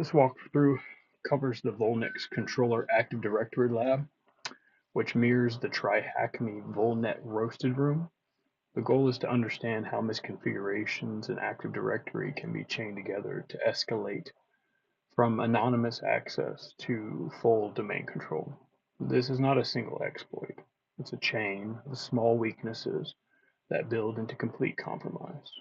This walkthrough covers the Volnix Controller Active Directory Lab, which mirrors the TryHackMe Volnet Roasted Room. The goal is to understand how misconfigurations in Active Directory can be chained together to escalate from anonymous access to full domain control. This is not a single exploit. It's a chain of small weaknesses that build into complete compromise.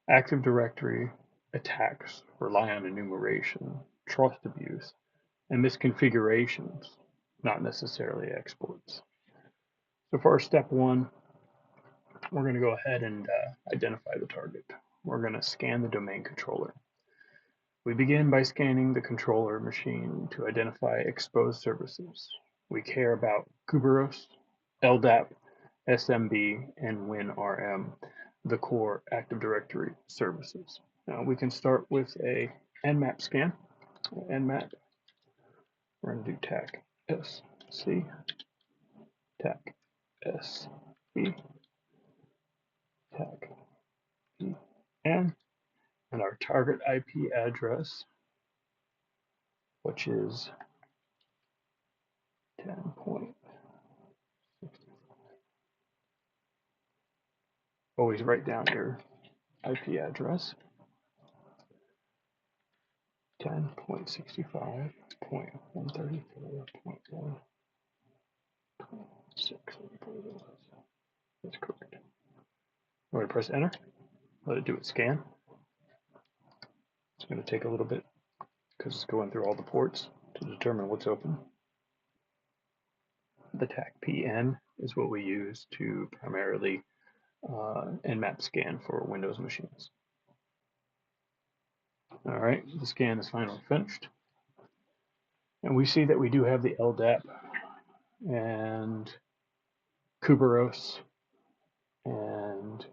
Active Directory attacks rely on enumeration, trust abuse, and misconfigurations, not necessarily exploits. So for our step one, we're going to go ahead and identify the target. We're going to scan the domain controller. We begin by scanning the controller machine to identify exposed services. We care about Kuberos, LDAP, SMB, and WinRM, the core Active Directory services. Now we can start with a Nmap scan. Nmap, we're going to do TAC SC, TAC SB, TAC EN, and our target IP address, which is 10.6. Always write down your IP address, 10.65.134.126. That's correct. I'm going to press enter, let it do its scan. It's going to take a little bit because it's going through all the ports to determine what's open. The TAC PN is what we use to primarily Nmap scan for Windows machines. All right, the scan is finally finished. And we see that we do have the LDAP and Kuberos, and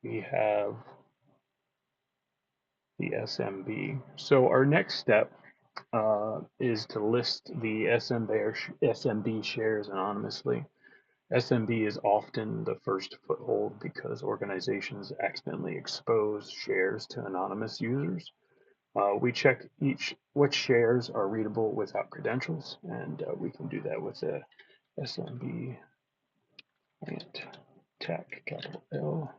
we have the SMB. So our next step is to list the SMB shares anonymously. SMB is often the first foothold because organizations accidentally expose shares to anonymous users. We check which shares are readable without credentials, and we can do that with a SMB int TAC capital L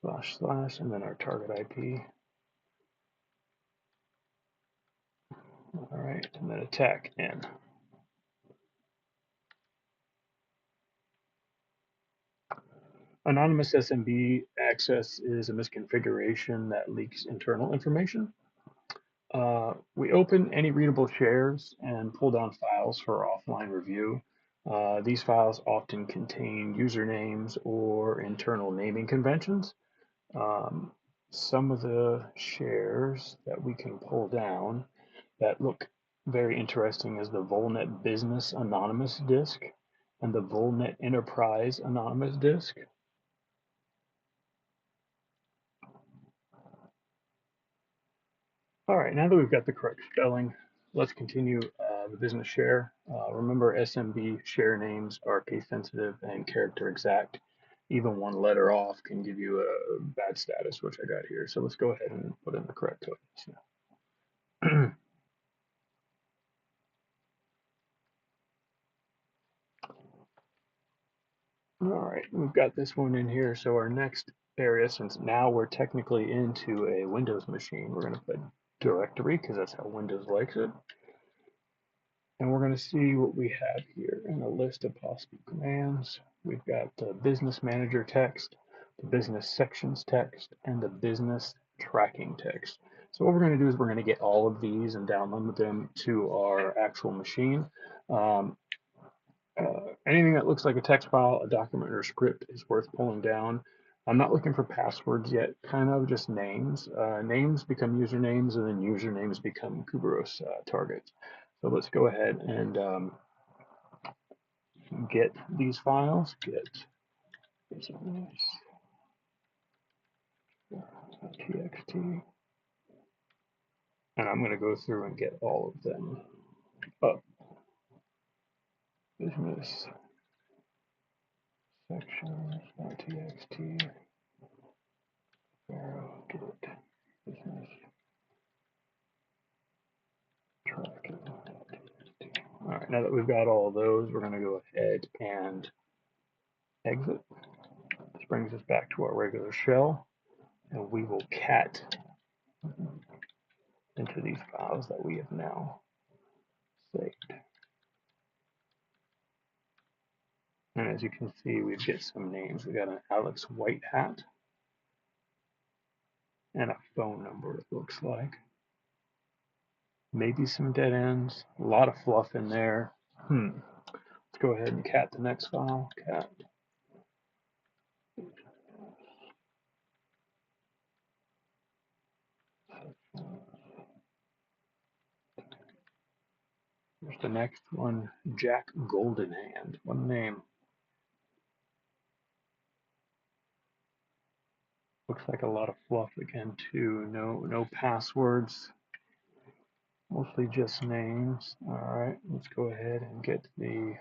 / and then our target IP. All right, and then attack N. Anonymous SMB access is a misconfiguration that leaks internal information. We open any readable shares and pull down files for offline review. These files often contain usernames or internal naming conventions. Some of the shares that we can pull down that look very interesting is the Volnet Business Anonymous disk and the Volnet Enterprise Anonymous disk. All right, now that we've got the correct spelling, let's continue the business share. Remember, SMB share names are case sensitive and character exact. Even one letter off can give you a bad status, which I got here. So let's go ahead and put in the correct totals now. All right, we've got this one in here. So our next area, since now we're technically into a Windows machine, we're going to put directory because that's how Windows likes it. And we're going to see what we have here in a list of possible commands. We've got the business manager text, the business sections text, and the business tracking text. So what we're going to do is we're going to get all of these and download them to our actual machine. Anything that looks like a text file, a document, or a script is worth pulling down. I'm not looking for passwords yet, kind of just names. Names become usernames, and then usernames become Kuberos targets. So let's go ahead and get these files, get txt, and I'm going to go through and get all of them up. Business sections.txt, get it, business right, now that we've got all of those, we're going to go ahead and exit. This brings us back to our regular shell, and we will cat into these files that we have now saved. And as you can see, we get some names. We got an Alex White Hat and a phone number, it looks like. Maybe some dead ends. A lot of fluff in there. Let's go ahead and cat the next file. Cat. Here's the next one. Jack Goldenhand. What a name. Looks like a lot of fluff again too. No passwords. Mostly just names. Alright, let's go ahead and get the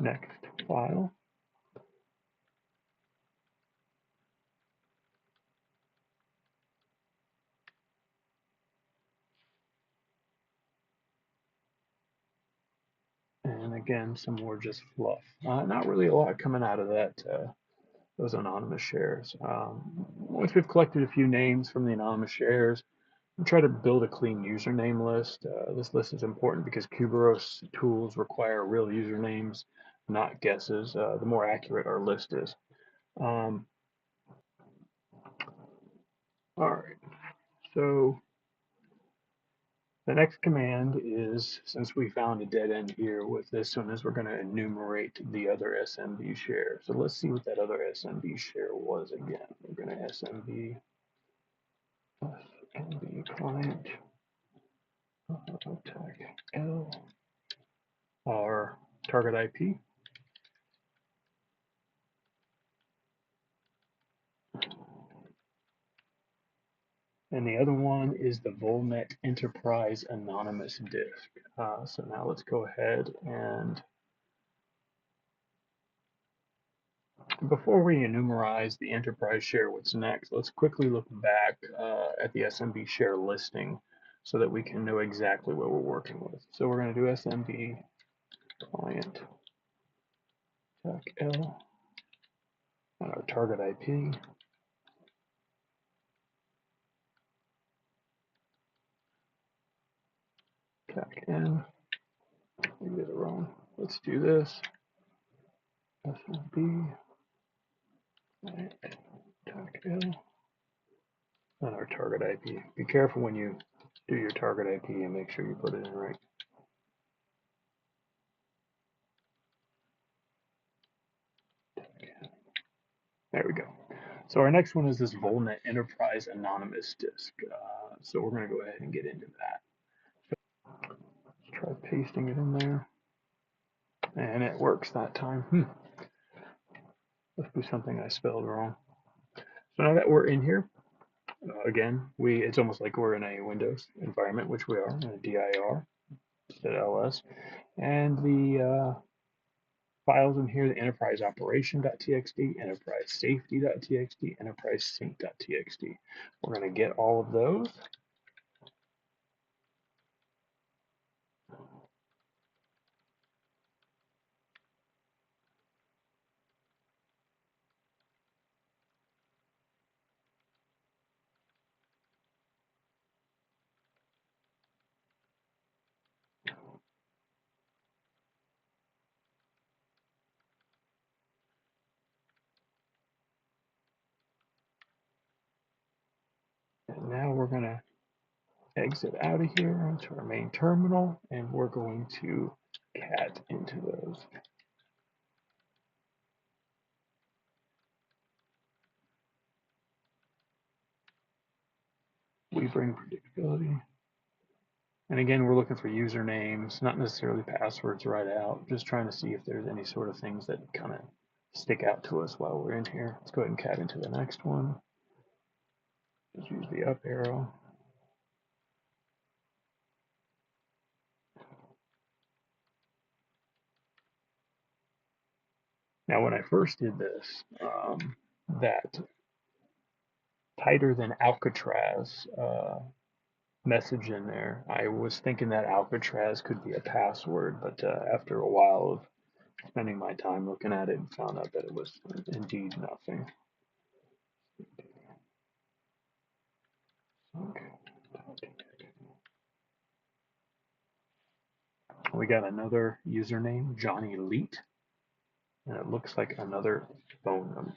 next file. And again, some more just fluff. Not really a lot coming out of that those anonymous shares. Once we've collected a few names from the anonymous shares, we try to build a clean username list. This list is important because Kerberos tools require real usernames, not guesses. The more accurate our list is. All right, so the next command is, since we found a dead end here with this one, is we're going to enumerate the other SMB share. So let's see what that other SMB share was again. We're going to SMB client tag L, our target IP. And the other one is the Volnet Enterprise Anonymous Disk. So now let's go ahead and before we enumerize the enterprise share, what's next, let's quickly look back at the SMB share listing so that we can know exactly what we're working with. So we're going to do SMB client tag L and our target IP. Tag N. We did it wrong. Let's do this. SMB client tag L and our target IP. Be careful when you do your target IP and make sure you put it in right. There we go. So our next one is this Volnet Enterprise Anonymous Disk. So we're going to go ahead and get into that. Let's try pasting it in there. And it works that time. Must be something I spelled wrong. So now that we're in here, again, it's almost like we're in a Windows environment, which we are, in a dir instead of ls. And the files in here, the enterprise operation.txt, enterprise safety.txt, enterprise sync.txt. We're going to get all of those. And now we're going to exit out of here onto our main terminal, and we're going to cat into those. We bring predictability. And again, we're looking for usernames, not necessarily passwords right out, just trying to see if there's any sort of things that kind of stick out to us while we're in here. Let's go ahead and cat into the next one. Just use the up arrow. Now, when I first did this, that tighter than Alcatraz message in there. I was thinking that Alcatraz could be a password, but after a while of spending my time looking at it, and found out that it was indeed nothing. Okay. We got another username, Johnny Leet, and it looks like another phone number.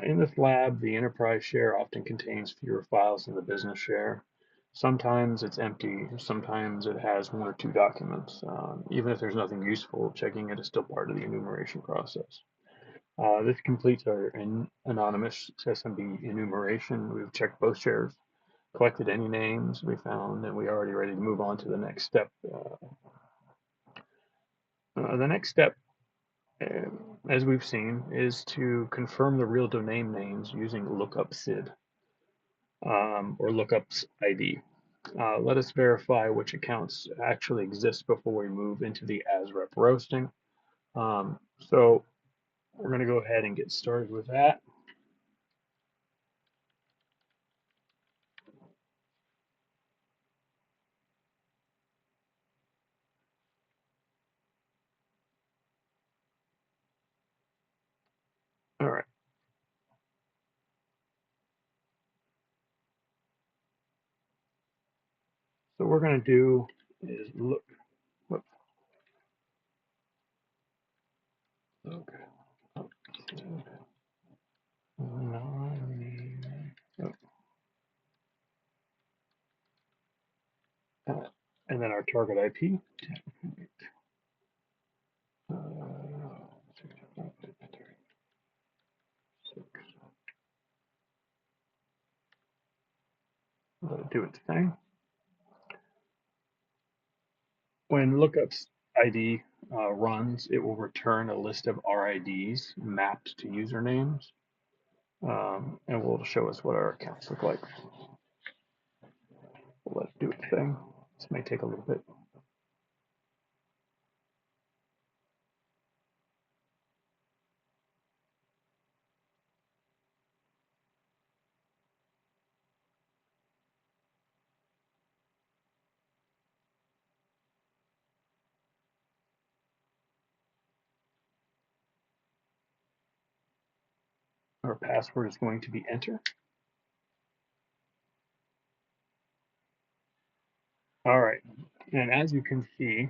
In this lab, the enterprise share often contains fewer files than the business share. Sometimes it's empty, sometimes it has one or two documents. Even if there's nothing useful, checking it is still part of the enumeration process. This completes our anonymous SMB enumeration. We've checked both shares, collected any names we found, and we are already ready to move on to the next step. The next step, uh, as we've seen, is to confirm the real domain names using lookup SID or lookups ID. Let us verify which accounts actually exist before we move into the ASREP roasting. So we're going to go ahead and get started with that. All right. So what we're going to do is look. Whoops, okay. Oh, and then our target IP. Let it do its thing. When lookups ID runs, it will return a list of RIDs mapped to usernames, and will show us what our accounts look like. We'll let it do its thing. This may take a little bit. Our password is going to be enter. All right, and as you can see,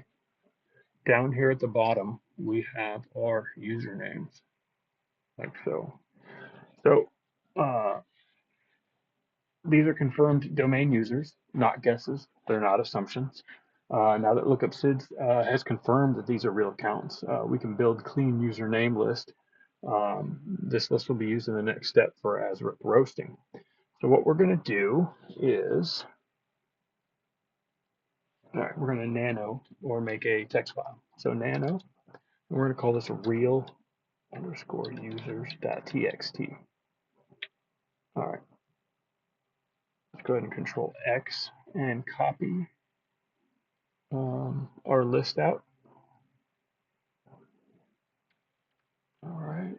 down here at the bottom, we have our usernames, like so. So uh, these are confirmed domain users, not guesses. They're not assumptions. Now that Lookup SIDS has confirmed that these are real accounts, we can build clean username list. This list will be used in the next step for ASRIP roasting. So what we're going to do is, all right, we're going to nano or make a text file. So nano, we're going to call this real underscore users.txt. All right, let's go ahead and control X and copy our list out. All right.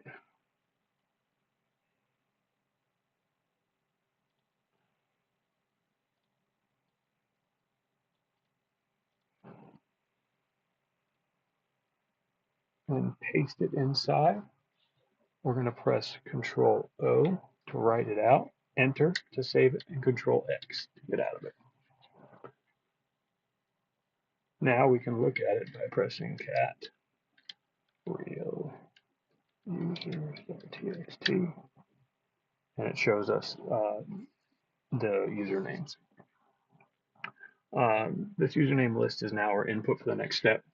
And paste it inside. We're going to press Control O to write it out, Enter to save it, and Control X to get out of it. Now we can look at it by pressing cat real users.txt, and it shows us the usernames. This username list is now our input for the next step.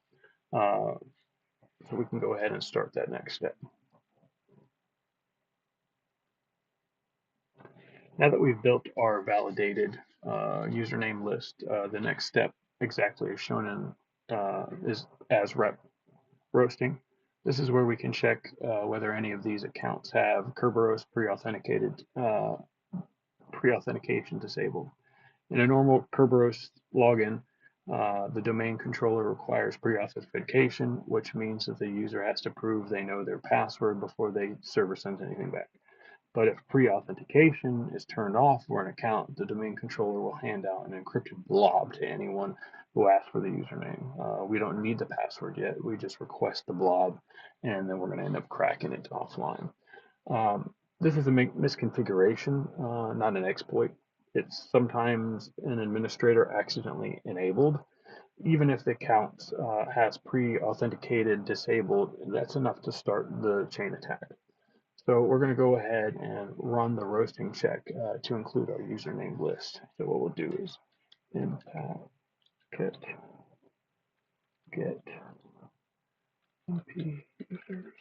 So we can go ahead and start that next step. Now that we've built our validated username list, the next step exactly as shown in is ASREP roasting. This is where we can check whether any of these accounts have Kerberos pre-authentication disabled. In a normal Kerberos login, the domain controller requires pre-authentication, which means that the user has to prove they know their password before the server sends anything back. But if pre-authentication is turned off for an account, the domain controller will hand out an encrypted blob to anyone who asks for the username. We don't need the password yet. We just request the blob, and then we're going to end up cracking it offline. This is a misconfiguration, not an exploit. It's sometimes an administrator accidentally enabled. Even if the account has pre-authenticated disabled, that's enough to start the chain attack. So we're going to go ahead and run the roasting check to include our username list. So what we'll do is impact get MP users.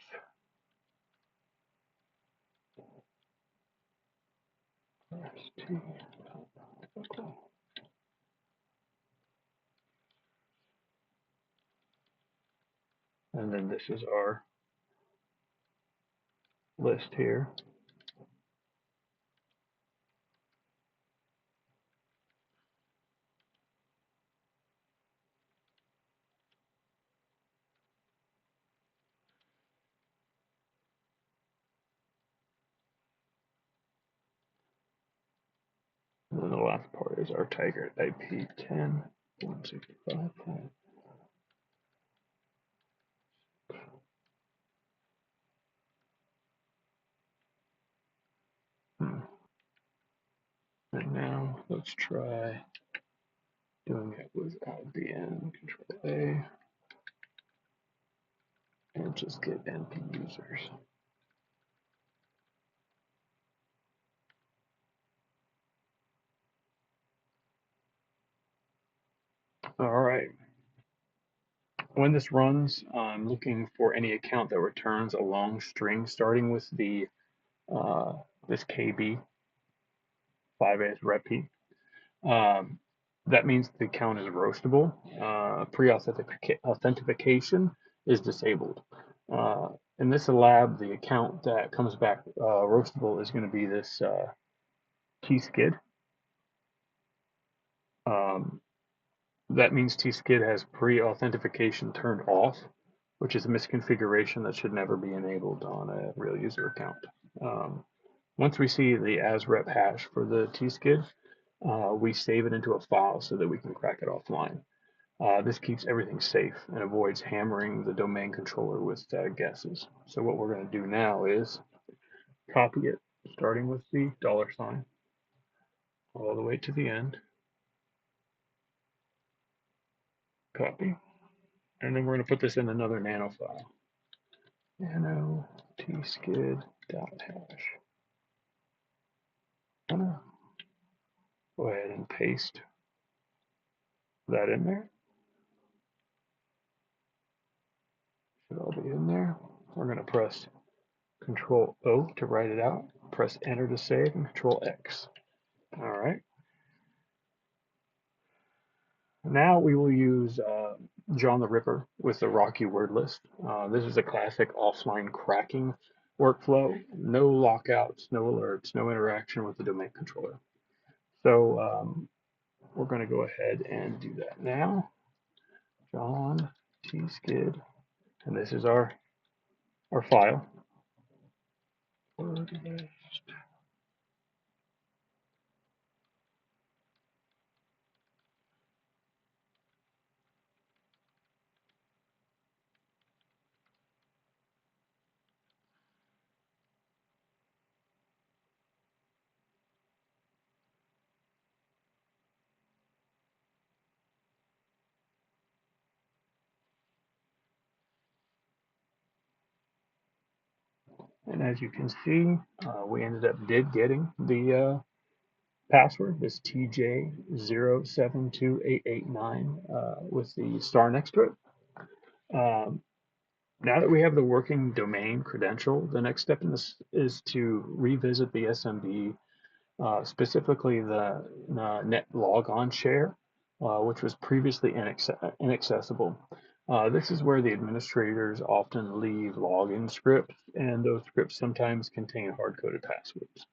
And then this is our list here. And then the last part is our Tiger IP 10.165. And now let's try doing it without VN, Control A, and just get NP users. All right. When this runs, I'm looking for any account that returns a long string starting with the this KB 5A repeat. That means the account is roastable. Pre-authentication is disabled. In this lab, the account that comes back roastable is going to be this tskid. That means tskid has pre-authentication turned off, which is a misconfiguration that should never be enabled on a real user account. Once we see the asrep hash for the tskid, we save it into a file so that we can crack it offline. This keeps everything safe and avoids hammering the domain controller with guesses. So what we're going to do now is copy it, starting with the $, all the way to the end. Copy. And then we're going to put this in another nano file. Nano tskid.hash. Go ahead and paste that in there. Should all be in there. We're going to press Control O to write it out, press Enter to save, and Control X. All right. Now we will use John the Ripper with the Rocky word list. This is a classic offline cracking workflow. No lockouts, no alerts, no interaction with the domain controller. So we're going to go ahead and do that now. John tskid, and this is our file. Word list. And as you can see, we ended up getting the password, this TJ072889 with the star next to it. Now that we have the working domain credential, the next step in this is to revisit the SMB, specifically the net logon share, which was previously inaccessible. This is where the administrators often leave login scripts, and those scripts sometimes contain hard-coded passwords.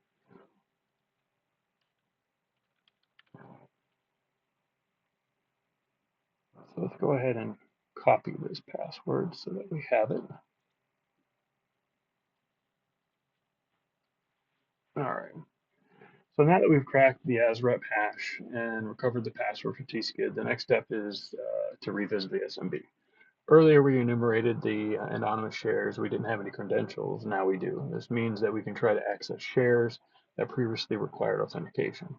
So let's go ahead and copy this password so that we have it. So now that we've cracked the ASREP hash and recovered the password for tskid, the next step is to revisit the SMB. Earlier, we enumerated the anonymous shares. We didn't have any credentials. Now we do. This means that we can try to access shares that previously required authentication.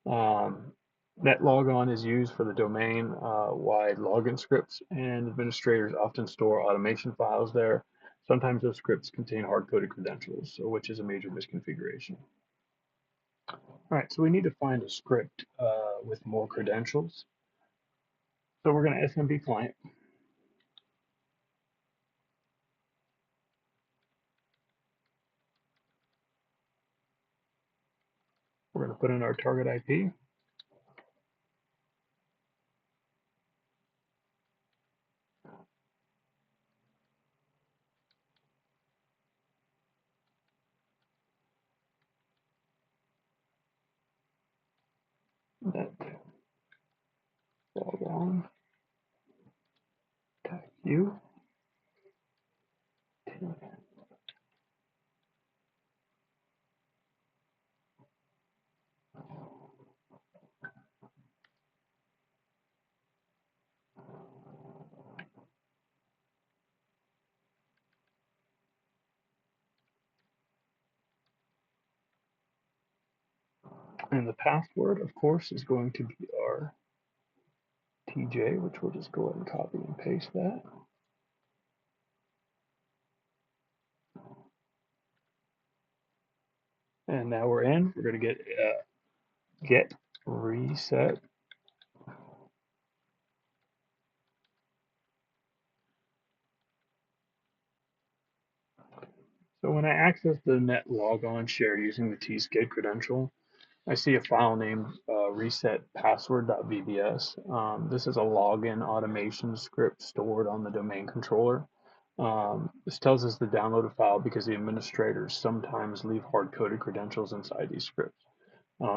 Um, Net logon is used for the domain-wide login scripts, and administrators often store automation files there. Sometimes those scripts contain hard-coded credentials, which is a major misconfiguration. All right, so we need to find a script with more credentials. So we're going to SMB client. We're going to put in our target IP. Net logon type U. And the password, of course, is going to be our TJ, which we'll just go ahead and copy and paste that. And now we're in. We're going to get reset. So when I access the net logon shared using the tskid credential, I see a file named resetpassword.vbs. This is a login automation script stored on the domain controller. This tells us to download a file because the administrators sometimes leave hard-coded credentials inside these scripts.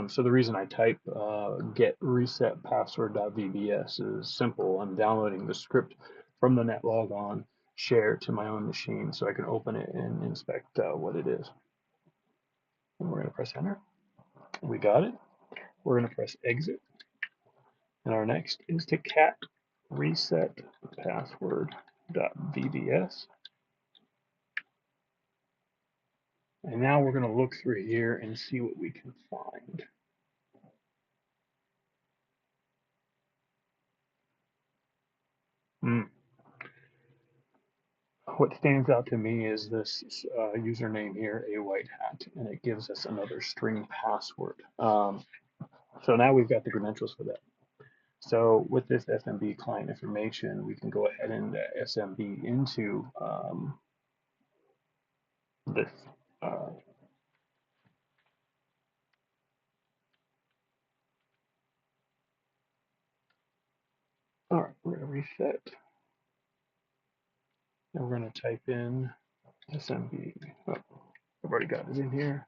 So the reason I type get reset password.vbs is simple. I'm downloading the script from the net logon share to my own machine so I can open it and inspect what it is. And we're going to press enter. We got it. We're going to press exit. And our next is to cat reset password.vbs. And now we're going to look through here and see what we can find. What stands out to me is this username here, a white hat, and it gives us another string password. So now we've got the credentials for that. So with this SMB client information, we can go ahead and SMB into this. All right, we're going to reset, and we're going to type in SMB. Oh, I've already got it in here.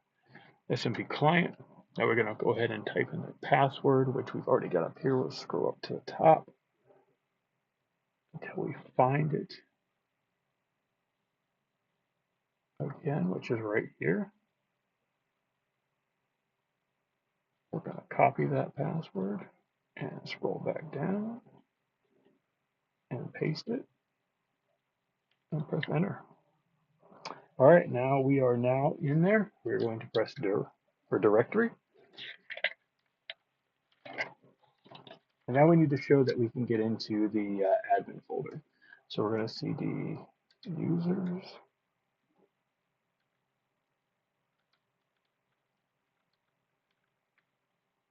SMB client. Now we're going to go ahead and type in the password, which we've already got up here. We'll scroll up to the top until we find it again, which is right here. We're going to copy that password and scroll back down and paste it and press enter. All right, now we are now in there. We're going to press dir for directory. And now we need to show that we can get into the admin folder. So we're going to cd users.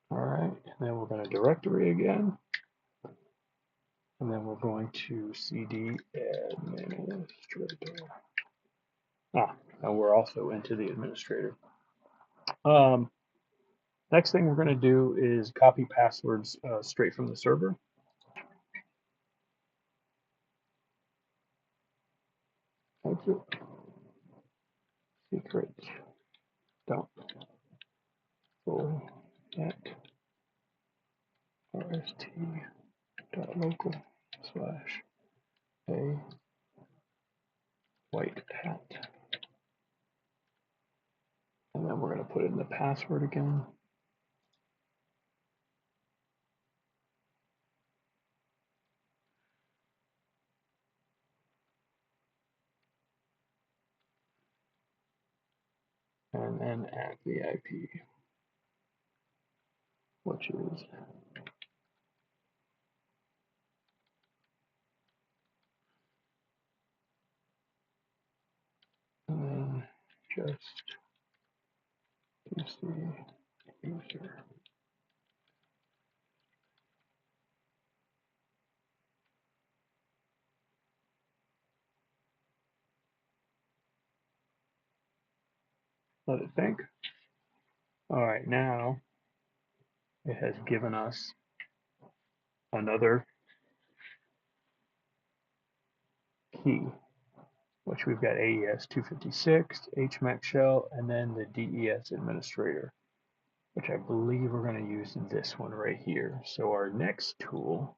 All right, and then we're going to directory again. And then we're going to cd administrator. And we're also into the administrator. Next thing we're going to do is copy passwords straight from the server. Exit. Secret. Dump. Full at rst.local / a white hat. And then we're going to put in the password again. and then add the IP, which is and then just PC user. Let it think. All right, now it has given us another key, which we've got AES 256, HMAC shell, and then the DES administrator, which I believe we're going to use this one right here. So our next tool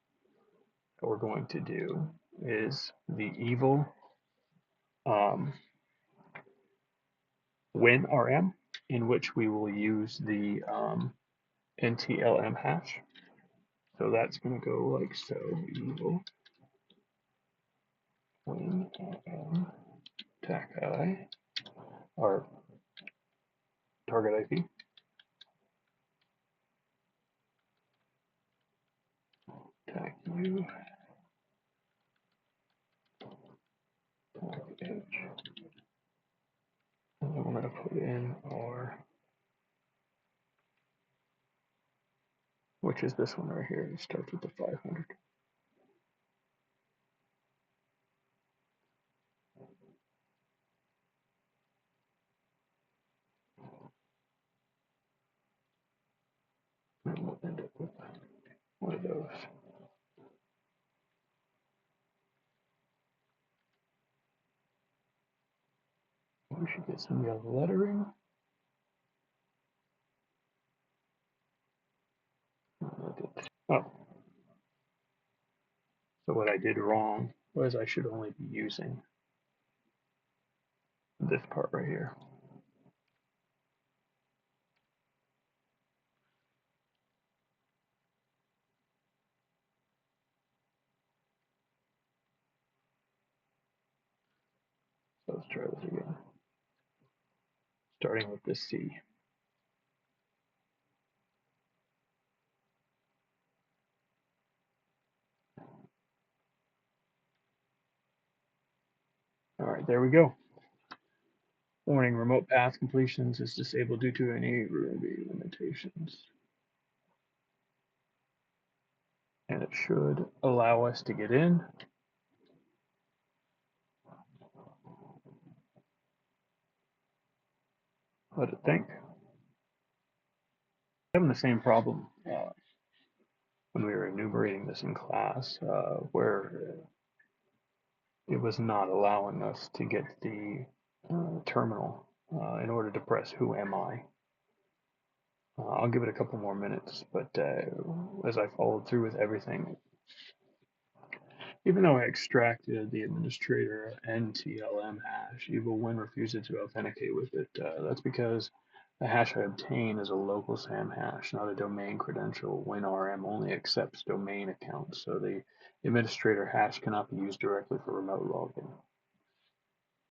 that we're going to do is the evil WinRM, in which we will use the NTLM hash. So that's going to go like so, evil WinRM TACI, our target IP, TACU, TACH, and then we're going to put in our, which is this one right here. It starts with the 500. And we'll end up with one of those. We should get some yellow lettering. Oh, so what I did wrong was I should only be using this part right here. So let's try this again. Starting with the C. All right, there we go. Warning, remote path completions is disabled due to any Ruby limitations. And it should allow us to get in. Let it think. Having the same problem when we were enumerating this in class, where it was not allowing us to get the terminal in order to press who am I. I'll give it a couple more minutes, but as I followed through with everything, even though I extracted the administrator NTLM hash, EvilWin refused to authenticate with it. That's because the hash I obtain is a local SAM hash, not a domain credential. WinRM only accepts domain accounts, so the administrator hash cannot be used directly for remote login.